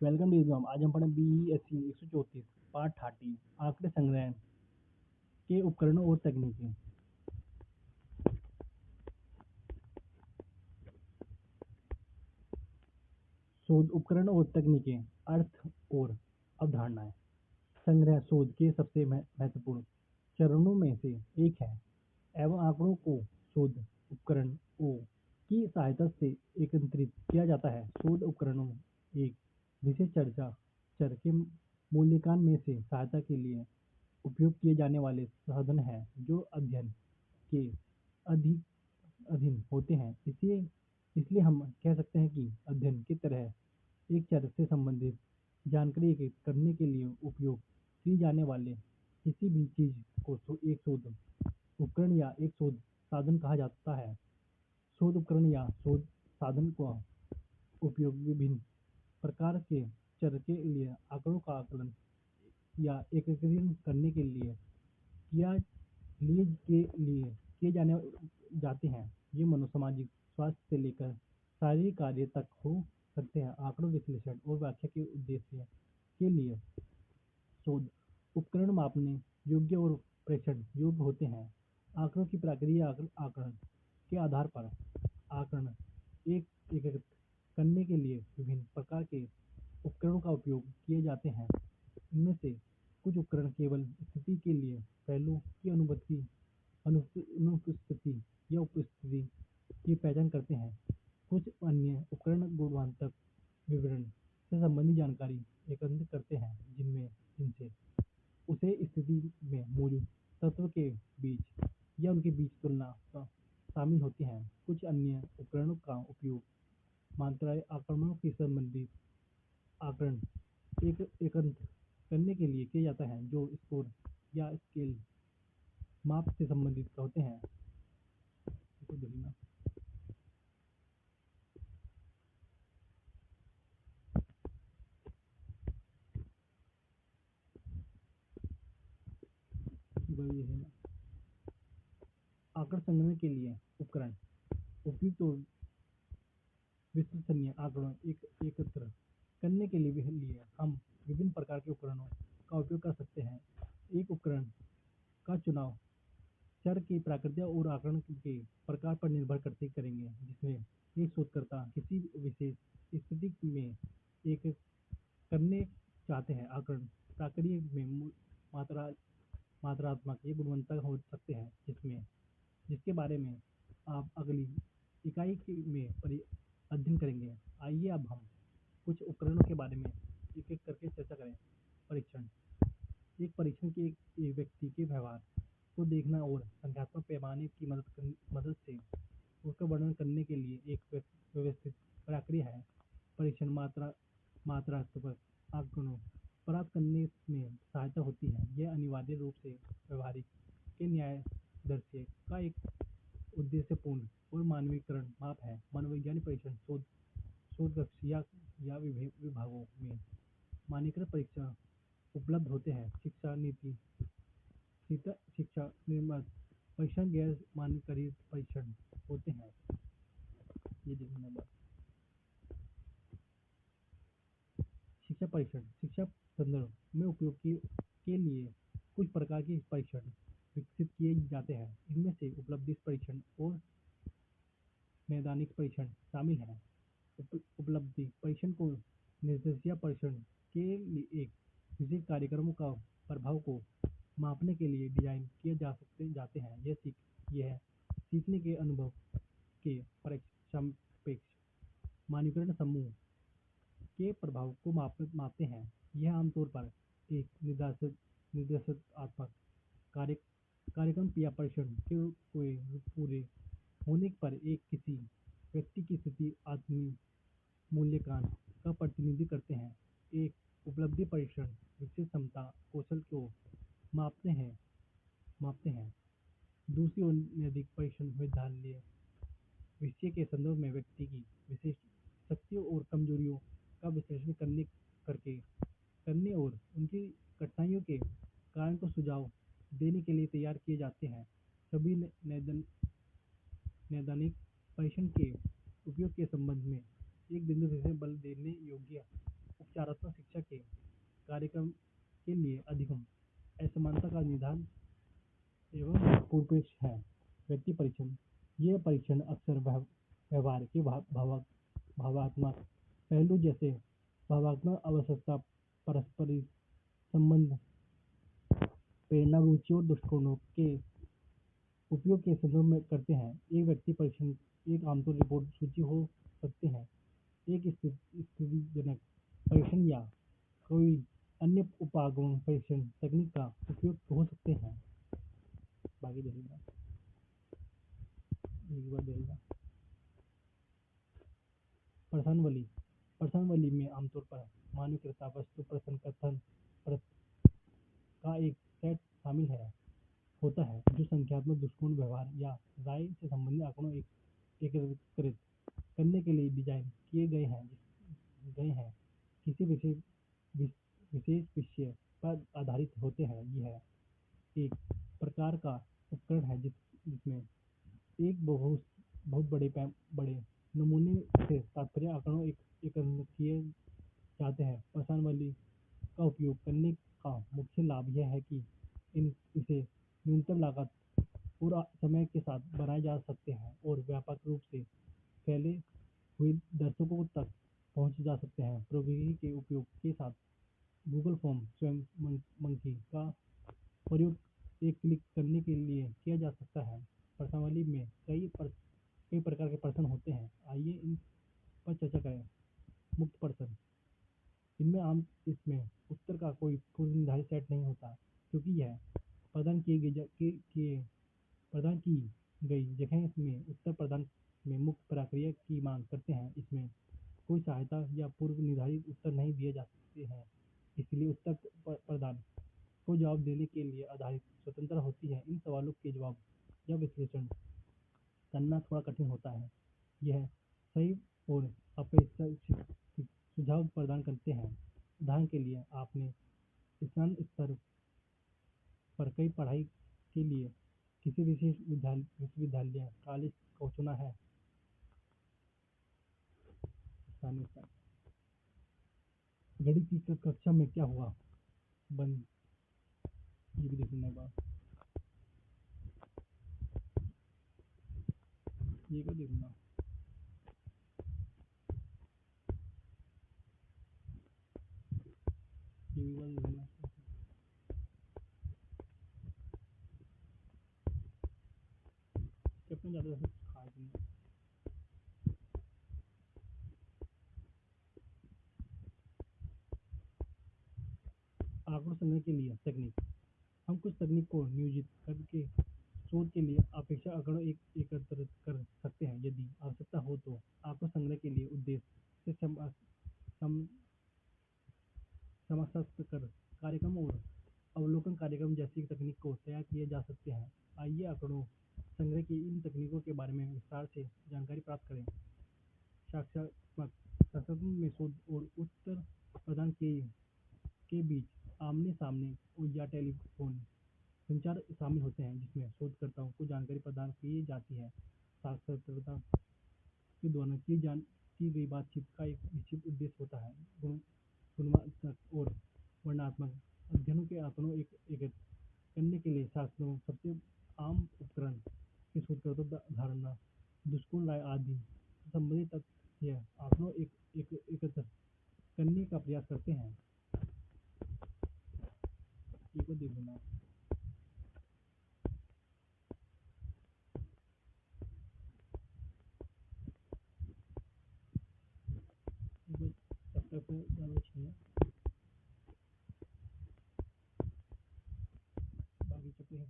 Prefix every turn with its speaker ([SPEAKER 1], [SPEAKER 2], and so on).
[SPEAKER 1] Welcome to exam. आज हम पढ़ें BESC 134 पार्ट 30 आंकड़े संग्रह के उपकरणों और तकनीकें। शोध उपकरण और तकनीकें, अर्थ और अवधारणाएं। संग्रह शोध के सबसे महत्वपूर्ण चरणों में से एक है एवं आंकड़ों को शोध उपकरणों की सहायता से एकत्रित किया जाता है। शोध उपकरणों एक विशेष चर के मूल्यांकन में से सहायता के लिए उपयोग किए जाने वाले साधन हैं जो अध्ययन के अधीन होते हैं। इसलिए हम कह सकते हैं कि अध्ययन की तरह एक चर से संबंधित जानकारी एकत्रित करने के लिए उपयोग की जाने वाले किसी भी चीज को एक शोध उपकरण या एक शोध साधन कहा जाता है। शोध उपकरण या शोध साधन का उपयोग विभिन्न प्रकार के चर के लिए आंकड़ों का आकलन या एकत्रीकरण करने के लिए किए जाते हैं। ये मनोसामाजिक स्वास्थ्य से लेकर शारीरिक कार्य तक हो सकते हैं। आंकड़ों विश्लेषण और व्याख्या के उद्देश्य के लिए शोध उपकरण मापने योग्य और प्रेषण योग्य होते हैं। आंकड़ों की प्रक्रिया आकलन के आधार पर आंकड़े एकत्रित करने के लिए विभिन्न प्रकार के उपकरणों का उपयोग किए जाते हैं। इनमें से कुछ उपकरण केवल स्थिति के लिए पहलुओं की अनुपस्थिति या उपस्थिति की पहचान करते हैं। कुछ अन्य उपकरण गुणात्मक विवरण से संबंधित जानकारी एकत्रित करते हैं जिनसे उसे स्थिति में मौजूद तत्व के बीच या उनके बीच तुलना शामिल होती है। कुछ अन्य उपकरणों का उपयोग मात्राएं आक्रमणों के संबंधित आकलन एकत्र करने के लिए किया जाता है जो स्कोर या स्केल माप से संबंधित होते हैं। आंकड़ा संग्रह के लिए उपकरण उपयुक्त और विश्वसनीय आंकड़ों एकत्र करने के लिए हम विभिन्न प्रकार के उपकरणों का उपयोग कर सकते हैं। एक उपकरण का चुनाव चर की प्रकृति और आकलन के प्रकार पर निर्भर करेंगे जिसमें एक शोधकर्ता किसी विशेष स्थिति में एक करने चाहते हैं। आकलन प्रक्रिया में मात्रात्मक या गुणवत्ता हो सकते हैं जिसके बारे में आप अगली इकाई में अध्ययन करेंगे। आइए अब हम कुछ उपकरणों के बारे में एक एक करके चर्चा करें। परीक्षण एक परीक्षण के एक व्यक्ति के व्यवहार को देखना और संख्यात्मक पैमाने की मदद से उसका वर्णन करने के लिए एक व्यवस्थित प्रक्रिया है। परीक्षण मात्रात्मक आंकड़ों प्राप्त करने में सहायता होती है। यह अनिवार्य रूप से व्यवहारिक के न्याय दृश्य का एक उद्देश्यपूर्ण और मानवीकरण माप है। मनोवैज्ञानिक परीक्षण शोध कक्ष या विभागों में मानकीकृत परीक्षण उपलब्ध होते हैं। शिक्षा नीति शिक्षा निर्माण परीक्षण गैर मानकीकृत परीक्षण होते हैं। ये देखने बाद शिक्षा परीक्षण शिक्षा संदर्भ में उपयोग के लिए कुछ प्रकार के परीक्षण विकसित किए जाते हैं। इनमें से उपलब्धि परीक्षण और नैदानिक परीक्षण शामिल हैं। उपलब्धि परीक्षण को निर्देशीय परीक्षण के लिए एक विशेष कार्यक्रमों का प्रभाव को मापने के लिए डिजाइन किए जाते हैं। यह सीखने के अनुभव के सापेक्ष मानकीकरण समूह के प्रभाव को मापते हैं। यह आमतौर पर एक निर्देशात्मक कार्यक्रम या परीक्षण के पूरे होने पर एक किसी व्यक्ति की स्थिति आत्मीय मूल्यांकन का प्रतिनिधित्व करते हैं। एक उपलब्धि परीक्षण विशेष क्षमता कौशल को मापते हैं। दूसरी ओर नैतिक परीक्षण विद्यालय विषय के संदर्भ में व्यक्ति की विशेष शक्तियों और कमजोरियों का विश्लेषण करने और उनकी कठिनाइयों के कारण को सुझाव देने के लिए तैयार किए जाते हैं। सभी नैदानिक परीक्षण के उपयोग के संबंध में एक बिंदु से बल देने योग्य उपचारात्मक शिक्षा के कार्यक्रम के लिए अधिगम असमानता का निदान एवं पूर्वेक्ष है। व्यक्ति परीक्षण, ये परीक्षण अक्सर व्यवहार के भावात्मक पहलू जैसे भावात्मक आवश्यकता, परस्परिक संबंध, प्रेरणा, रुचि और दृष्टिकोणों के उपयोग के संदर्भ में करते हैं। एक व्यक्ति परीक्षण एक आमतौर रिपोर्ट सूची हो सकते हैं, एक स्थितिजनक परीक्षण या कोई अन्य उपागम परीक्षण तकनीक का उपयोग हो सकते हैं। बाकी देखेगा एक बार देखेगा। प्रश्नावली, प्रश्नावली में आमतौर पर मानवीकृत वस्तु प्रश्न कथन का एक सेट शामिल होता है जो संख्यात्मक दृष्टिकोण, व्यवहार या राय से संबंधित आंकड़ों एकत्रित करने के लिए डिजाइन किए गए हैं। किसी विशेष विषय पर आधारित होते हैं। यह एक प्रकार का उपकरण है जिसमें एक बहुत बड़े नमूने से तात्पर्य आंकड़ों एकत्र किए जाते हैं। प्रश्नावली का उपयोग करने का मुख्य लाभ यह है कि इसे न्यूनतम लागत और समय के साथ बनाए जा सकते हैं और व्यापक रूप से फैले हुए दर्शकों तक पहुंचे जा सकते हैं। प्रौद्योगिकी के उपयोग के साथ गूगल फॉर्म स्वयं मंकी का प्रयोग एक क्लिक करने के लिए किया जा सकता है। प्रश्नावली में कई प्रकार के प्रश्न होते हैं। आइए इन पर चर्चा करें। मुक्त प्रश्न, इसमें उत्तर का कोई पूर्व निर्धारित सेट नहीं होता, क्योंकि यह प्रदान की गई जगह में उत्तर प्रदान में मुक्त प्रक्रिया की मांग करते हैं। इसमें कोई सहायता या पूर्व निर्धारित उत्तर नहीं दिए जा सकते हैं, इसलिए उत्तर प्रदान को जवाब देने के लिए आधारित स्वतंत्रता होती है। इन सवालों के जवाब या विश्लेषण करना थोड़ा कठिन होता है। यह सही और अपेक्षित सुझाव प्रदान करते हैं। उदाहरण के लिए, आपने स्नातक स्तर पर कई पढ़ाई के लिए किसी विशेष विश्वविद्यालय कॉलेज को चुना है। गणित की कक्षा में क्या हुआ? बंद। ये भी देखना बात, ये को देखना। ये भी बात देखना। कितने ज़्यादा खास नहीं। आंकड़ों संग्रह के लिए तकनीक, हम कुछ तकनीक को नियोजित करके शोध के लिए अपेक्षा आंकड़ों एकत्र कर सकते हैं। यदि आवश्यकता हो तो आंकड़ों संग्रह के लिए उद्देश्य से समकक्ष कार्यक्रम और अवलोकन कार्यक्रम जैसी तकनीक को तैयार किए जा सकते हैं। आइए आंकड़ों संग्रह की इन तकनीकों के बारे में विस्तार से जानकारी प्राप्त करें। साक्षात्मक में शोध और उत्तर प्रदान के बीच आमने सामने या टेलीफोन संचार शामिल होते हैं, जिसमें शोधकर्ताओं को जानकारी प्रदान की जाती है। साक्षात्कारकर्ता के द्वारा की गई बातचीत का एक निश्चित उद्देश्य होता है। गुणात्मक और वर्णनात्मक अध्ययनों के आंकड़ों एकत्र करने के लिए शास्त्रों सबसे आम उपकरण के शोधकर्ता धारणा, दृष्टिकोण, राय आदि से संबंधित तथ्य आंकड़ों एकत्र करने का प्रयास करते हैं। को देखना। चैप्टर पे ज़्यादा चाहिए, बाकी चैप्टर है